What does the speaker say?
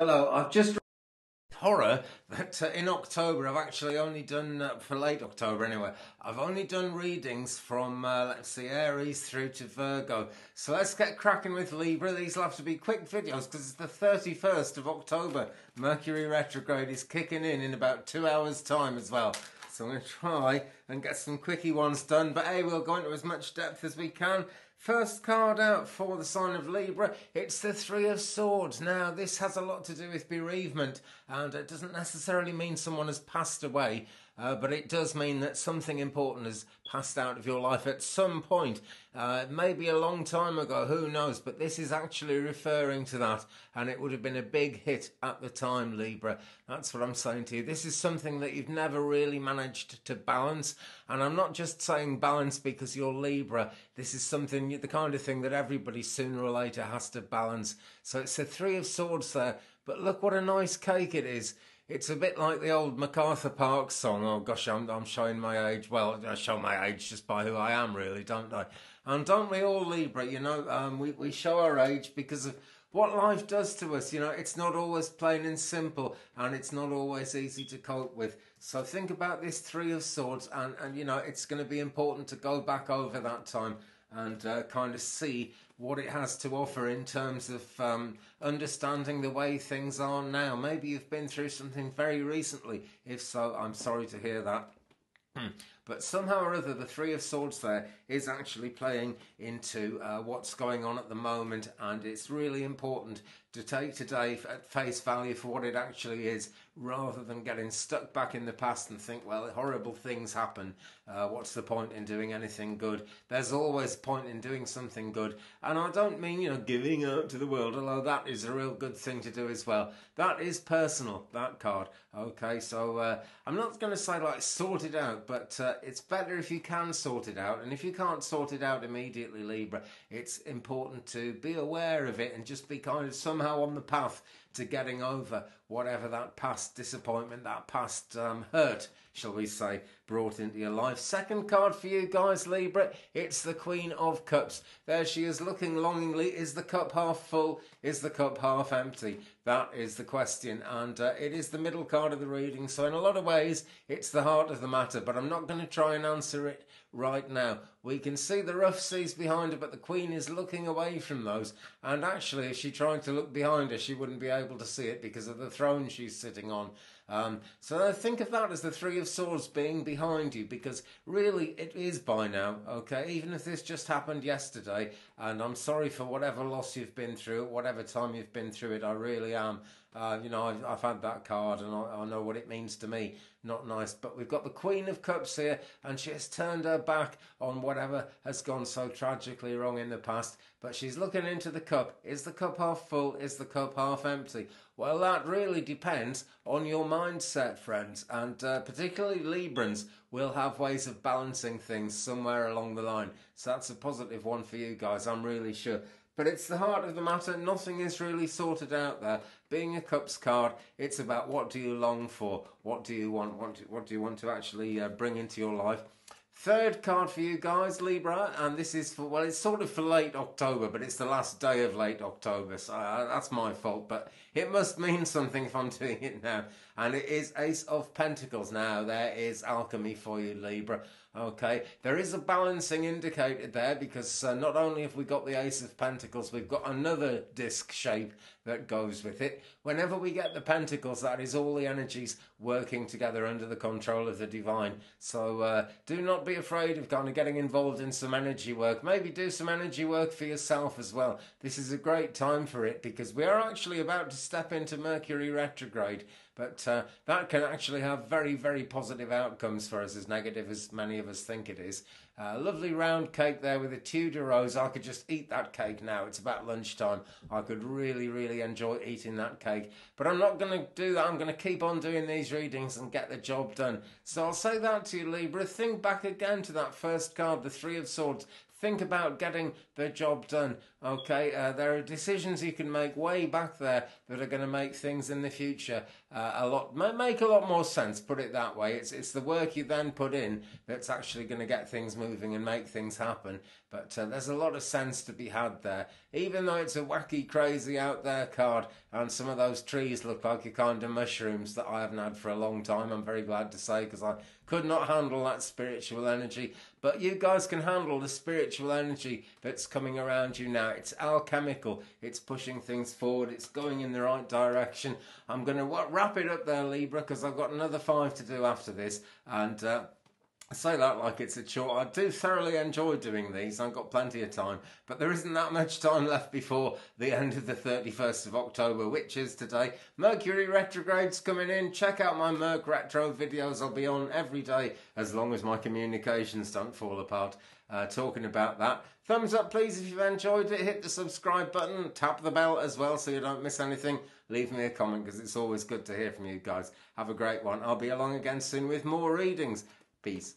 Hello, I've just horror that in October I've actually only done, for late October anyway, I've only done readings from, let's see, Aries through to Virgo. So let's get cracking with Libra. These will have to be quick videos because it's the 31st of October. Mercury retrograde is kicking in about 2 hours time as well. So I'm going to try and get some quickie ones done, but hey, we'll go into as much depth as we can. First card out for the sign of Libra, it's the Three of Swords. Now, this has a lot to do with bereavement, and it doesn't necessarily mean someone has passed away, but it does mean that something important has passed out of your life at some point. Maybe a long time ago, who knows, but this is actually referring to that, and it would have been a big hit at the time, Libra. That's what I'm saying to you. This is something that you've never really managed to balance, and I'm not just saying balance because you're Libra. This is something, the kind of thing that everybody sooner or later has to balance. So it's a Three of Swords there, but look what a nice cake it is. It's a bit like the old MacArthur Parks song. Oh gosh, I'm showing my age. Well, I show my age just by who I am, really, don't I? And don't we all, Libra? You know, we show our age because of what life does to us. You know, it's not always plain and simple, and it's not always easy to cope with. So think about this Three of Swords, and you know, it's going to be important to go back over that time and kind of see what it has to offer in terms of understanding the way things are now. Maybe you've been through something very recently. If so, I'm sorry to hear that. But somehow or other, the Three of Swords there is actually playing into what's going on at the moment, and it's really important to take today at face value for what it actually is, rather than getting stuck back in the past and think, well, horrible things happen. What's the point in doing anything good? There's always a point in doing something good. And I don't mean, you know, giving out to the world, although that is a real good thing to do as well. That is personal, that card. Okay, so I'm not going to say like sort it out, but it's better if you can sort it out. And if you can't sort it out immediately, Libra, it's important to be aware of it and just be kind of somehow on the path to getting over whatever that past disappointment, that past hurt, shall we say, brought into your life. Second card for you guys, Libra, it's the Queen of Cups. There she is, looking longingly. Is the cup half full? Is the cup half empty? That is the question, and it is the middle card of the reading, so in a lot of ways it's the heart of the matter, but I'm not going to try and answer it right now. We can see the rough seas behind her, but the Queen is looking away from those, and actually if she tried to look behind her, she wouldn't be able to see it because of the throne she's sitting on. So think of that as the Three of Swords being behind you, because really it is by now, okay? Even if this just happened yesterday, and I'm sorry for whatever loss you've been through, whatever time you've been through it, I really am. You know, I've had that card and I know what it means to me. Not nice, but we've got the Queen of Cups here, and she has turned her back on whatever has gone so tragically wrong in the past, but she's looking into the cup. Is the cup half full? Is the cup half empty? Well, that really depends on your mindset, friends, and particularly Librans will have ways of balancing things somewhere along the line. So that's a positive one for you guys, I'm really sure. But it's the heart of the matter. Nothing is really sorted out there. Being a Cups card, it's about what do you long for? What do you want? What do you want to actually bring into your life? Third card for you guys, Libra, and this is for, well, it's sort of for late October, but it's the last day of late October, so that's my fault, but it must mean something if I'm doing it now. And it is Ace of Pentacles. Now, there is alchemy for you, Libra. Okay, there is a balancing indicator there because not only have we got the Ace of Pentacles, we've got another disc shape that goes with it. Whenever we get the Pentacles, that is all the energies working together under the control of the divine. So do not be afraid of kind of getting involved in some energy work. Maybe do some energy work for yourself as well. This is a great time for it because we are actually about to step into Mercury retrograde. But that can actually have very, very positive outcomes for us, as negative as many of us think it is. Lovely round cake there with a Tudor rose. I could just eat that cake now. It's about lunchtime. I could really, really enjoy eating that cake. But I'm not going to do that. I'm going to keep on doing these readings and get the job done. So I'll say that to you, Libra. Think back again to that first card, the Three of Swords. Think about getting the job done, okay? There are decisions you can make way back there that are going to make things in the future make a lot more sense, put it that way. It's the work you then put in that's actually going to get things moving and make things happen. But there's a lot of sense to be had there even though it's a wacky, crazy out there card, and some of those trees look like a kind of mushrooms that I haven't had for a long time, I'm very glad to say, because I could not handle that spiritual energy. But you guys can handle the spiritual energy that's coming around you now. It's alchemical, it's pushing things forward, it's going in the right direction. I'm going to wrap it up there, Libra, because I've got another 5 to do after this, and I say that like it's a chore. I do thoroughly enjoy doing these. I've got plenty of time, but there isn't that much time left before the end of the 31st of October, which is today. Mercury retrograde's coming in. Check out my Merc Retro videos. I'll be on every day as long as my communications don't fall apart, talking about that. Thumbs up, please, if you've enjoyed it. Hit the subscribe button. Tap the bell as well so you don't miss anything. Leave me a comment because it's always good to hear from you guys. Have a great one. I'll be along again soon with more readings. Peace.